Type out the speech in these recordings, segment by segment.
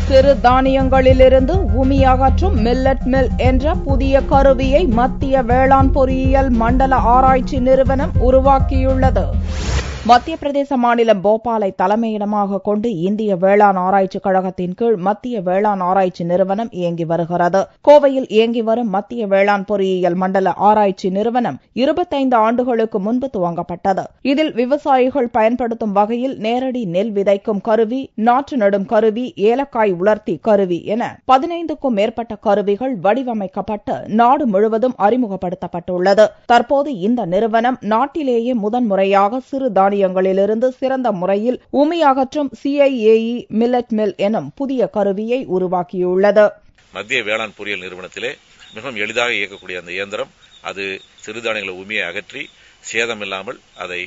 சிறு தானியங்களிலிருந்து உமி அகற்றும் மில்லட் மில் என்ற புதிய கருவியை மத்திய வேளாண் பொறியியல் மண்டல ஆராய்ச்சி நிறுவனம் உருவாக்கியுள்ளது. மத்திய பிரதேச மாநிலம் போபாலை தலைமையிடமாக கொண்டு இந்திய வேளாண் ஆராய்ச்சி கழகத்தின் கீழ் மத்திய வேளாண் ஆராய்ச்சி நிறுவனம் இயங்கி வருகிறது. கோவையில் இயங்கி வரும் மத்திய வேளாண் பொறியியல் மண்டல ஆராய்ச்சி நிறுவனம் 25 ஆண்டுகளுக்கு முன்பு துவங்கப்பட்டது. இதில் விவசாயிகள் பயன்படுத்தும் வகையில் நேரடி நெல் விதைக்கும் கருவி, நாற்று நடும் கருவி, ஏலக்காய் உலர்த்தி கருவி என 15க்கும் மேற்பட்ட கருவிகள் வடிவமைக்கப்பட்டு நாடு முழுவதும் அறிமுகப்படுத்தப்பட்டுள்ளது. தற்போது இந்த நிறுவனம் நாட்டிலேயே முதன்முறையாக சிறு தானியங்களிலிருந்து சிறந்த முறையில் உமி அகற்றும் CIAE மில்லட் மில் எனும் புதிய கருவியை உருவாக்கியுள்ளது. மத்திய வேளாண் பொறியியல் நிறுவனத்திலே மிகவும் எளிதாக இயக்கக்கூடிய அந்த இயந்திரம் அது சிறுதானியங்களை உமியை அகற்றி சேதமில்லாமல் அதை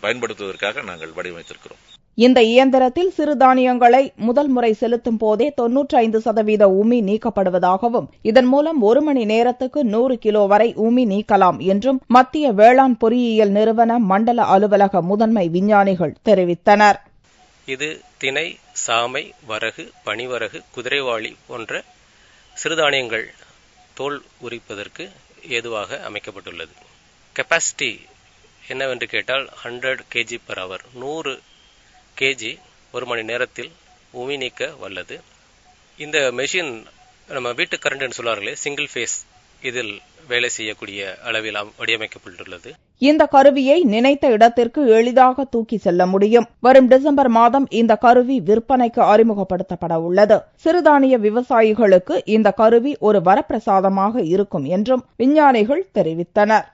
பயன்படுத்துவதற்காக நாங்கள் வடிவமைத்திருக்கிறோம். இந்த இயந்திரத்தில் சிறுதானியங்களை முதல் முறை செலுத்தும் போதே 95% உமி நீக்கப்படுவதாகவும் இதன் மூலம் 1 மணி நேரத்துக்கு 100 கிலோ வரை உமி நீக்கலாம் என்றும் மத்திய வேளாண் பொறியியல் நிறுவன மண்டல அலுவலக முதன்மை விஞ்ஞானிகள் தெரிவித்தனர். இது திணை, சாமை, வரகு, பனிவரகு, குதிரைவாளி போன்ற சிறுதானியங்கள் தோல் உரிப்பதற்கு ஏதுவாக அமைக்கப்பட்டுள்ளது. கெப்பாசிட்டி என்னவென்று கேட்டால் 100 kg/h 100 kg 1 மணி நேரத்தில் உமி நீக்க வல்லது. இந்த மெஷின் நம்ம வீட்டு கரண்ட் சொல்வார்களே, சிங்கிள் ஃபேஸ், இதில் வேலை செய்யக்கூடிய அளவில் வடிவமைக்கப்பட்டுள்ளது. இந்த கருவியை நினைத்த இடத்திற்கு எளிதாக தூக்கி செல்ல முடியும். வரும் டிசம்பர் மாதம் இந்த கருவி விற்பனைக்கு அறிமுகப்படுத்தப்பட உள்ளது. சிறுதானிய விவசாயிகளுக்கு இந்த கருவி ஒரு வரப்பிரசாதமாக இருக்கும் என்றும் விஞ்ஞானிகள் தெரிவித்தனர்.